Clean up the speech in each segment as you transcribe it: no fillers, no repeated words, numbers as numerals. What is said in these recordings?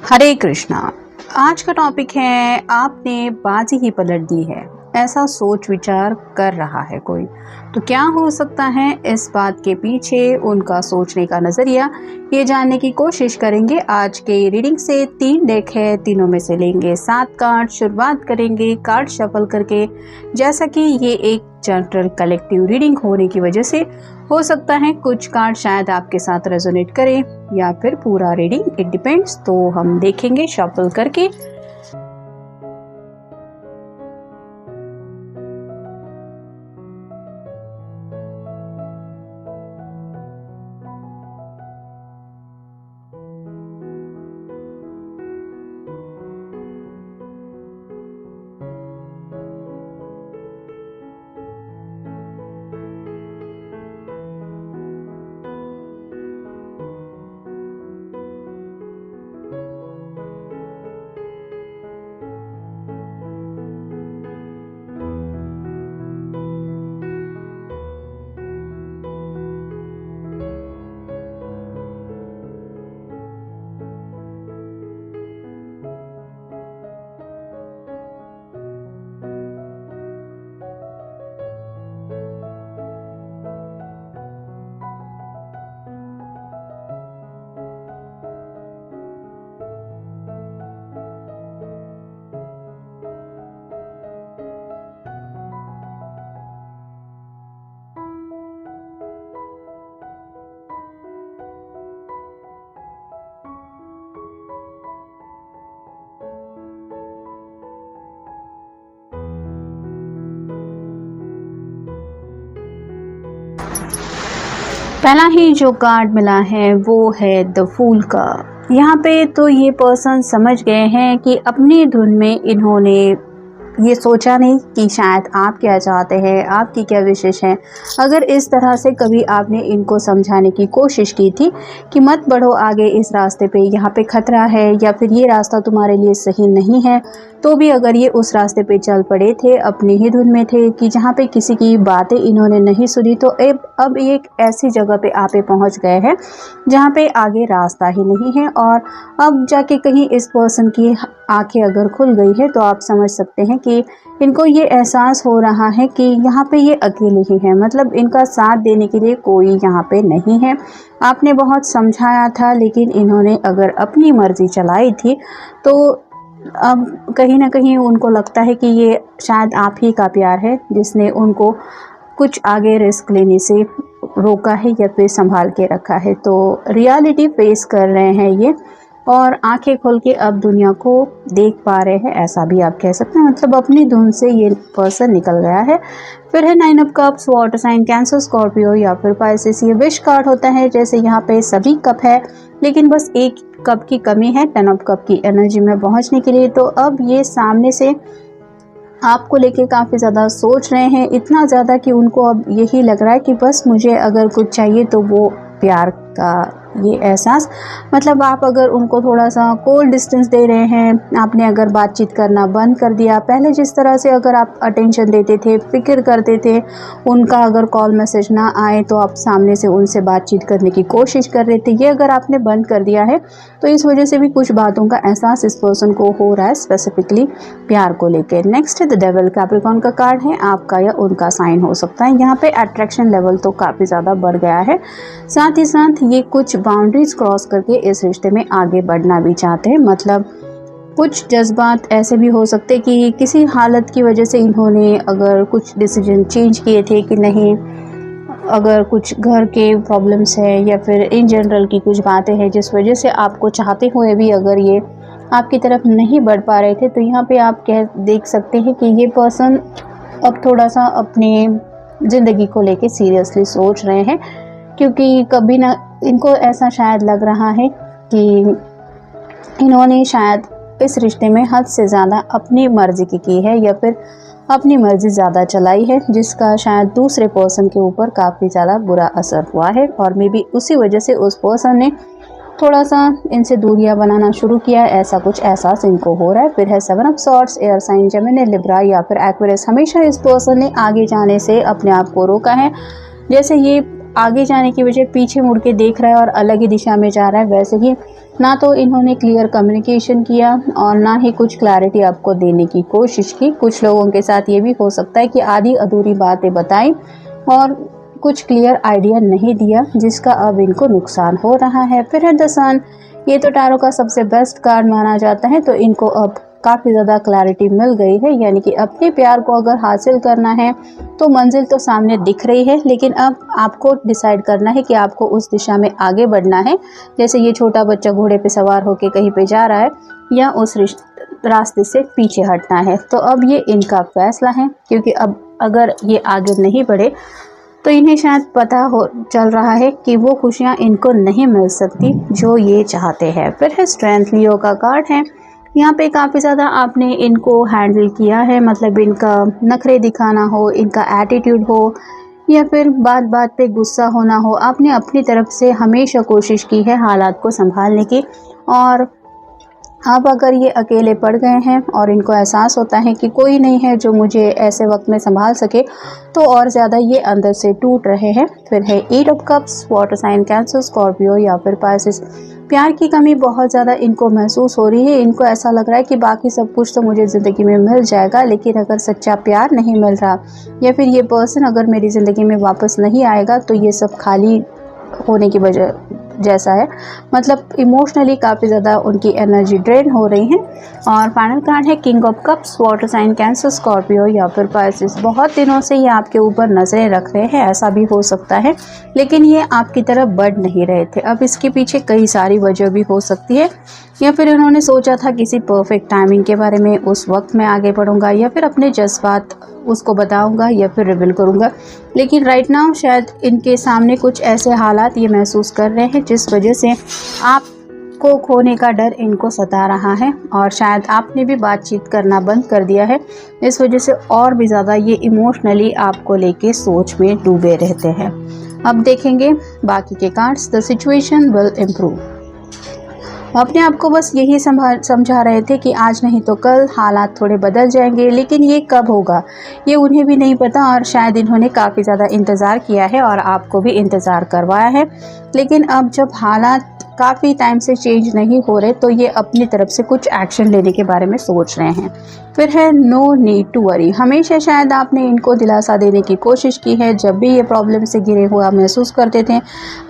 हरे कृष्णा। आज का टॉपिक है आपने बाजी ही पलट दी है, ऐसा सोच विचार कर रहा है कोई। तो क्या हो सकता है इस बात के पीछे, उनका सोचने का नजरिया, ये जानने की कोशिश करेंगे। आज के रीडिंग से 3 डेक है, तीनों में से लेंगे 7 कार्ड। शुरुआत करेंगे कार्ड शफल करके। जैसा कि ये एक जनरल कलेक्टिव रीडिंग होने की वजह से हो सकता है कुछ कार्ड शायद आपके साथ रेजोनेट करें या फिर पूरा रीडिंग, इट डिपेंड्स। तो हम देखेंगे शफल करके। पहला ही जो कार्ड मिला है वो है द फूल का। यहाँ पे तो ये पर्सन समझ गए हैं कि अपनी धुन में इन्होंने ये सोचा नहीं कि शायद आप क्या चाहते हैं, आपकी क्या विशेष है। अगर इस तरह से कभी आपने इनको समझाने की कोशिश की थी कि मत बढ़ो आगे इस रास्ते पे, यहाँ पे खतरा है या फिर ये रास्ता तुम्हारे लिए सही नहीं है, तो भी अगर ये उस रास्ते पे चल पड़े थे, अपनी ही धुन में थे कि जहाँ पे किसी की बातें इन्होंने नहीं सुनी, तो अब ये एक ऐसी जगह पे आप पहुँच गए हैं जहाँ पे आगे रास्ता ही नहीं है। और अब जाके कहीं इस पर्सन की आंखें अगर खुल गई है तो आप समझ सकते हैं कि इनको ये एहसास हो रहा है कि यहाँ पे ये अकेले ही हैं, मतलब इनका साथ देने के लिए कोई यहाँ पे नहीं है। आपने बहुत समझाया था लेकिन इन्होंने अगर अपनी मर्जी चलाई थी तो अब कहीं ना कहीं उनको लगता है कि ये शायद आप ही का प्यार है जिसने उनको कुछ आगे रिस्क लेने से रोका है या फिर संभाल के रखा है। तो रियलिटी फेस कर रहे हैं ये और आंखें खोल के अब दुनिया को देख पा रहे हैं, ऐसा भी आप कह सकते हैं। मतलब अपनी धुन से ये पर्सन निकल गया है। फिर है 9 of cups, water sign Cancer, Scorpio या फिर पाइसेस। ये विश कार्ड होता है, जैसे यहाँ पे सभी कप है लेकिन बस एक कप की कमी है 10 ऑफ कप की एनर्जी में पहुंचने के लिए। तो अब ये सामने से आपको लेके काफ़ी ज़्यादा सोच रहे हैं, इतना ज़्यादा कि उनको अब यही लग रहा है कि बस मुझे अगर कुछ चाहिए तो वो प्यार का ये एहसास। मतलब आप अगर उनको थोड़ा सा कोल्ड डिस्टेंस दे रहे हैं, आपने अगर बातचीत करना बंद कर दिया, पहले जिस तरह से अगर आप अटेंशन देते थे, फिक्र करते थे, उनका अगर कॉल मैसेज ना आए तो आप सामने से उनसे बातचीत करने की कोशिश कर रहे थे, ये अगर आपने बंद कर दिया है तो इस वजह से भी कुछ बातों का एहसास इस पर्सन को हो रहा है, स्पेसिफिकली प्यार को लेकर। नेक्स्ट द डेविल, कैप्रिकॉर्न का कार्ड है, आपका या उनका साइन हो सकता है। यहाँ पे अट्रैक्शन लेवल तो काफ़ी ज़्यादा बढ़ गया है, साथ ही साथ ये कुछ बाउंड्रीज क्रॉस करके इस रिश्ते में आगे बढ़ना भी चाहते हैं। मतलब कुछ जज्बात ऐसे भी हो सकते कि किसी हालत की वजह से इन्होंने अगर कुछ डिसीजन चेंज किए थे कि नहीं, अगर कुछ घर के प्रॉब्लम्स है या फिर इन जनरल की कुछ बातें हैं जिस वजह से आपको चाहते हुए भी अगर ये आपकी तरफ नहीं बढ़ पा रहे थे, तो यहाँ पे आप देख सकते हैं कि ये पर्सन अब थोड़ा सा अपनी ज़िंदगी को लेके सीरियसली सोच रहे हैं, क्योंकि कभी ना इनको ऐसा शायद लग रहा है कि इन्होंने शायद इस रिश्ते में हद से ज़्यादा अपनी मर्ज़ी की है या फिर अपनी मर्ज़ी ज़्यादा चलाई है, जिसका शायद दूसरे पर्सन के ऊपर काफ़ी ज़्यादा बुरा असर हुआ है। और मे बी उसी वजह से उस पर्सन ने थोड़ा सा इनसे दूरियां बनाना शुरू किया है, ऐसा कुछ एहसास इनको हो रहा है। फिर है 7 of swords, air sign Gemini, Libra या फिर एक्वेरियस। हमेशा इस पर्सन ने आगे जाने से अपने आप को रोका है, जैसे ये आगे जाने की बजाय पीछे मुड़ के देख रहा है और अलग ही दिशा में जा रहा है। वैसे ही ना तो इन्होंने क्लियर कम्युनिकेशन किया और ना ही कुछ क्लैरिटी आपको देने की कोशिश की। कुछ लोगों के साथ ये भी हो सकता है कि आधी अधूरी बातें बताई और कुछ क्लियर आइडिया नहीं दिया, जिसका अब इनको नुकसान हो रहा है। फिर है द सन। ये तो टैरो का सबसे बेस्ट कार्ड माना जाता है, तो इनको अब काफ़ी ज़्यादा क्लैरिटी मिल गई है, यानी कि अपने प्यार को अगर हासिल करना है तो मंजिल तो सामने दिख रही है, लेकिन अब आपको डिसाइड करना है कि आपको उस दिशा में आगे बढ़ना है। जैसे ये छोटा बच्चा घोड़े पे सवार होकर कहीं पे जा रहा है या उस रास्ते से पीछे हटना है। तो अब ये इनका फैसला है, क्योंकि अब अगर ये आगे नहीं बढ़े तो इन्हें शायद पता हो चल रहा है कि वो खुशियाँ इनको नहीं मिल सकती जो ये चाहते हैं। फिर है स्ट्रेंथ। लियो का कार्ड है। यहाँ पे काफ़ी ज़्यादा आपने इनको हैंडल किया है, मतलब इनका नखरे दिखाना हो, इनका एटीट्यूड हो या फिर बात बात पे गुस्सा होना हो, आपने अपनी तरफ से हमेशा कोशिश की है हालात को संभालने की। और अब अगर ये अकेले पड़ गए हैं और इनको एहसास होता है कि कोई नहीं है जो मुझे ऐसे वक्त में संभाल सके, तो और ज़्यादा ये अंदर से टूट रहे हैं। फिर है 8 of cups. Water sign Cancer, Scorpio या फिर पाइसेस। प्यार की कमी बहुत ज़्यादा इनको महसूस हो रही है। इनको ऐसा लग रहा है कि बाकी सब कुछ तो मुझे ज़िंदगी में मिल जाएगा, लेकिन अगर सच्चा प्यार नहीं मिल रहा या फिर ये पर्सन अगर मेरी ज़िंदगी में वापस नहीं आएगा तो ये सब खाली होने की वजह जैसा है। मतलब इमोशनली काफ़ी ज़्यादा उनकी एनर्जी ड्रेन हो रही है। और फाइनल कार्ड है king of cups. Water sign Cancer, Scorpio या फिर पाइसेस। बहुत दिनों से ये आपके ऊपर नज़रें रख रहे हैं, ऐसा भी हो सकता है, लेकिन ये आपकी तरफ बढ़ नहीं रहे थे। अब इसके पीछे कई सारी वजह भी हो सकती है, या फिर इन्होंने सोचा था किसी परफेक्ट टाइमिंग के बारे में, उस वक्त मैं आगे बढ़ूंगा या फिर अपने जज्बात उसको बताऊंगा या फिर रिवील करूंगा। लेकिन राइट नाउ शायद इनके सामने कुछ ऐसे हालात ये महसूस कर रहे हैं जिस वजह से आपको खोने का डर इनको सता रहा है, और शायद आपने भी बातचीत करना बंद कर दिया है। इस वजह से और भी ज़्यादा ये इमोशनली आपको लेके सोच में डूबे रहते हैं। अब देखेंगे बाकी के cards. The situation will improve. अपने आप को बस यही समझा रहे थे कि आज नहीं तो कल हालात थोड़े बदल जाएंगे, लेकिन ये कब होगा ये उन्हें भी नहीं पता। और शायद इन्होंने काफ़ी ज़्यादा इंतज़ार किया है और आपको भी इंतज़ार करवाया है, लेकिन अब जब हालात काफ़ी टाइम से चेंज नहीं हो रहे तो ये अपनी तरफ से कुछ एक्शन लेने के बारे में सोच रहे हैं। फिर है नो नीड टू वरी। हमेशा शायद आपने इनको दिलासा देने की कोशिश की है, जब भी ये प्रॉब्लम से घिरे हुआ महसूस करते थे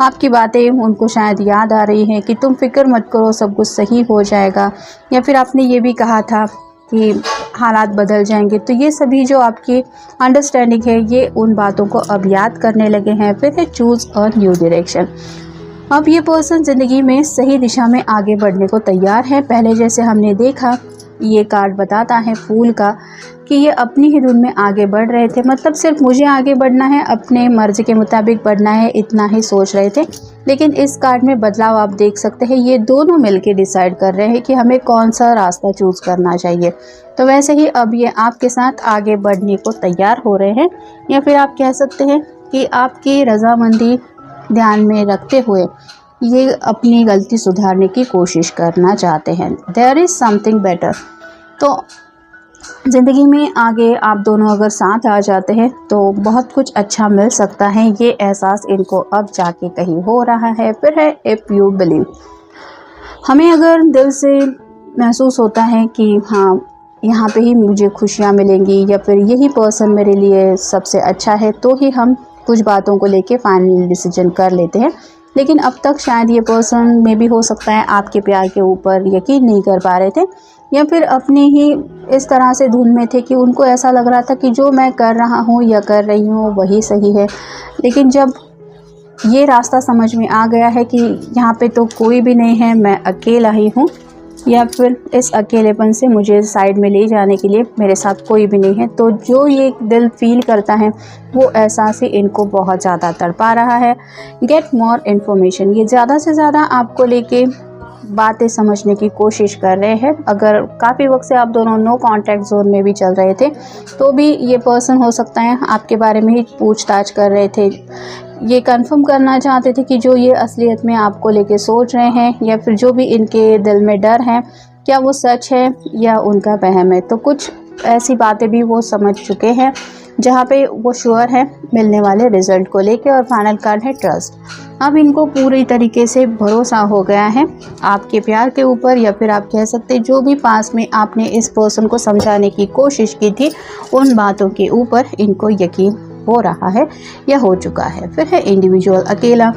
आपकी बातें उनको शायद याद आ रही हैं कि तुम फिक्र मत करो, सब कुछ सही हो जाएगा। या फिर आपने ये भी कहा था कि हालात बदल जाएंगे। तो ये सभी जो आपकी अंडरस्टैंडिंग है ये उन बातों को अब याद करने लगे हैं। फिर है चूज़ अ न्यू डायरेक्शन। अब ये पर्सन ज़िंदगी में सही दिशा में आगे बढ़ने को तैयार है। पहले जैसे हमने देखा, ये कार्ड बताता है फूल का कि ये अपनी ही धुन में आगे बढ़ रहे थे, मतलब सिर्फ मुझे आगे बढ़ना है, अपने मर्जी के मुताबिक बढ़ना है, इतना ही सोच रहे थे। लेकिन इस कार्ड में बदलाव आप देख सकते हैं, ये दोनों मिलके डिसाइड कर रहे हैं कि हमें कौन सा रास्ता चूज़ करना चाहिए। तो वैसे ही अब ये आपके साथ आगे बढ़ने को तैयार हो रहे हैं, या फिर आप कह सकते हैं कि आपकी रजामंदी ध्यान में रखते हुए ये अपनी गलती सुधारने की कोशिश करना चाहते हैं। There is something better. तो ज़िंदगी में आगे आप दोनों अगर साथ आ जाते हैं तो बहुत कुछ अच्छा मिल सकता है, ये एहसास इनको अब जाके कहीं हो रहा है। फिर है इफ़ यू बिलीव। हमें अगर दिल से महसूस होता है कि हाँ यहाँ पे ही मुझे खुशियाँ मिलेंगी या फिर यही पर्सन मेरे लिए सबसे अच्छा है, तो ही हम कुछ बातों को लेके फाइनल डिसीजन कर लेते हैं। लेकिन अब तक शायद ये पर्सन में भी हो सकता है आपके प्यार के ऊपर यकीन नहीं कर पा रहे थे, या फिर अपने ही इस तरह से धुन में थे कि उनको ऐसा लग रहा था कि जो मैं कर रहा हूँ या कर रही हूँ वही सही है। लेकिन जब ये रास्ता समझ में आ गया है कि यहाँ पे तो कोई भी नहीं है, मैं अकेला ही हूँ, या फिर इस अकेलेपन से मुझे साइड में ले जाने के लिए मेरे साथ कोई भी नहीं है, तो जो ये दिल फील करता है वो एहसास ही इनको बहुत ज़्यादा तड़पा रहा है। Get more information. ये ज़्यादा से ज़्यादा आपको लेके बातें समझने की कोशिश कर रहे हैं। अगर काफ़ी वक्त से आप दोनों नो कांटेक्ट जोन में भी चल रहे थे तो भी ये पर्सन हो सकता है आपके बारे में ही पूछताछ कर रहे थे, ये कंफर्म करना चाहते थे कि जो ये असलियत में आपको लेके सोच रहे हैं या फिर जो भी इनके दिल में डर है क्या वो सच है या उनका वहम है। तो कुछ ऐसी बातें भी वो समझ चुके हैं जहाँ पे वो श्योर है मिलने वाले रिजल्ट को लेके। और फाइनल कार्ड है ट्रस्ट। अब इनको पूरी तरीके से भरोसा हो गया है आपके प्यार के ऊपर, या फिर आप कह सकते हैं जो भी पास में आपने इस पर्सन को समझाने की कोशिश की थी उन बातों के ऊपर इनको यकीन हो रहा है या हो चुका है। फिर है इंडिविजुअल, अकेला।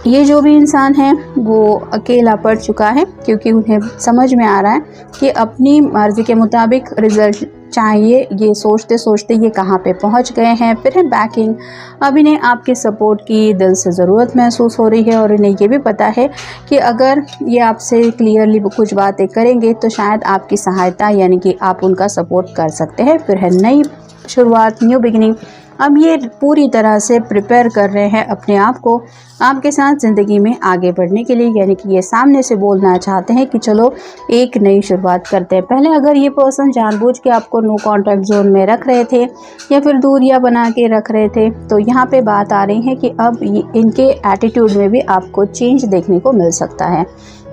ये जो भी इंसान है वो अकेला पड़ चुका है, क्योंकि उन्हें समझ में आ रहा है कि अपनी मर्ज़ी के मुताबिक रिज़ल्ट चाहिए, ये सोचते सोचते ये कहाँ पे पहुँच गए हैं। फिर है बैकिंग। अब इन्हें आपके सपोर्ट की दिल से ज़रूरत महसूस हो रही है, और इन्हें ये भी पता है कि अगर ये आपसे क्लियरली कुछ बातें करेंगे तो शायद आपकी सहायता यानी कि आप उनका सपोर्ट कर सकते हैं। फिर है नई शुरुआत, न्यू बिगिनिंग। अब ये पूरी तरह से प्रिपेयर कर रहे हैं अपने आप को आपके साथ ज़िंदगी में आगे बढ़ने के लिए, यानी कि ये सामने से बोलना चाहते हैं कि चलो एक नई शुरुआत करते हैं। पहले अगर ये पर्सन जानबूझ के आपको नो कॉन्टैक्ट जोन में रख रहे थे या फिर दूरियां बना के रख रहे थे, तो यहाँ पे बात आ रही है कि अब इनके एटीट्यूड में भी आपको चेंज देखने को मिल सकता है।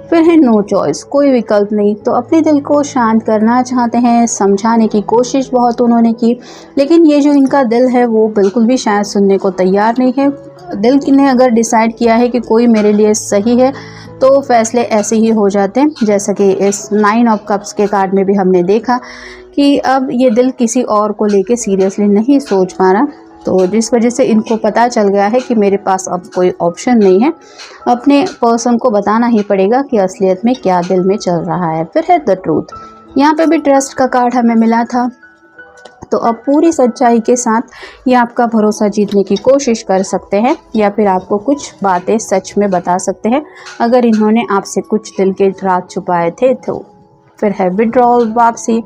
फिर है नो चॉइस, कोई विकल्प नहीं। तो अपने दिल को शांत करना चाहते हैं, समझाने की कोशिश बहुत उन्होंने की, लेकिन ये जो इनका दिल है वो बिल्कुल भी शायद सुनने को तैयार नहीं है। दिल ने अगर डिसाइड किया है कि कोई मेरे लिए सही है तो फैसले ऐसे ही हो जाते हैं, जैसा कि इस 9 ऑफ कप्स के कार्ड में भी हमने देखा कि अब ये दिल किसी और को लेके सीरियसली नहीं सोच पा रहा। तो जिस वजह से इनको पता चल गया है कि मेरे पास अब कोई ऑप्शन नहीं है, अपने पर्सन को बताना ही पड़ेगा कि असलियत में क्या दिल में चल रहा है। फिर है द ट्रूथ। यहाँ पे भी ट्रस्ट का कार्ड हमें मिला था, तो अब पूरी सच्चाई के साथ ये आपका भरोसा जीतने की कोशिश कर सकते हैं, या फिर आपको कुछ बातें सच में बता सकते हैं अगर इन्होंने आपसे कुछ दिल के राज छुपाए थे तो। फिर है विड्रॉल, वापसी।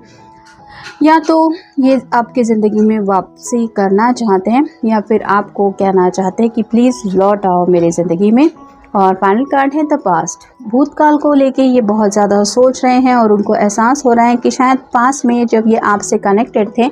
या तो ये आपकी ज़िंदगी में वापसी करना चाहते हैं या फिर आपको कहना चाहते हैं कि प्लीज़ लौट आओ मेरी ज़िंदगी में। और फाइनल कार्ड है द पास्ट। भूतकाल को लेके ये बहुत ज़्यादा सोच रहे हैं और उनको एहसास हो रहा है कि शायद पास में जब ये आपसे कनेक्टेड थे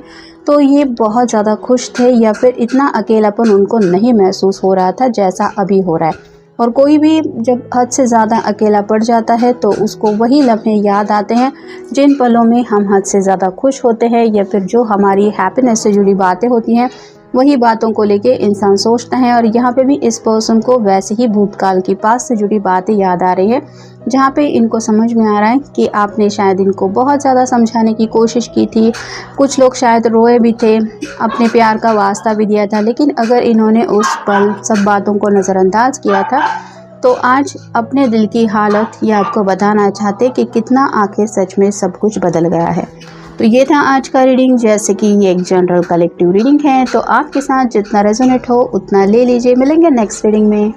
तो ये बहुत ज़्यादा खुश थे, या फिर इतना अकेलापन उनको नहीं महसूस हो रहा था जैसा अभी हो रहा है। और कोई भी जब हद से ज़्यादा अकेला पड़ जाता है तो उसको वही लम्हे याद आते हैं जिन पलों में हम हद से ज़्यादा खुश होते हैं, या फिर जो हमारी हैप्पीनेस से जुड़ी बातें होती हैं वही बातों को लेके इंसान सोचता है। और यहाँ पे भी इस पर्सन को वैसे ही भूतकाल की पास से जुड़ी बातें याद आ रही है, जहाँ पे इनको समझ में आ रहा है कि आपने शायद इनको बहुत ज़्यादा समझाने की कोशिश की थी, कुछ लोग शायद रोए भी थे, अपने प्यार का वास्ता भी दिया था, लेकिन अगर इन्होंने उस पल सब बातों को नज़रअंदाज किया था तो आज अपने दिल की हालत ये आपको बताना चाहते कि कितना आखिर सच में सब कुछ बदल गया है। तो ये था आज का रीडिंग। जैसे कि ये एक जनरल कलेक्टिव रीडिंग है, तो आपके साथ जितना रेजोनेट हो उतना ले लीजिए। मिलेंगे नेक्स्ट रीडिंग में।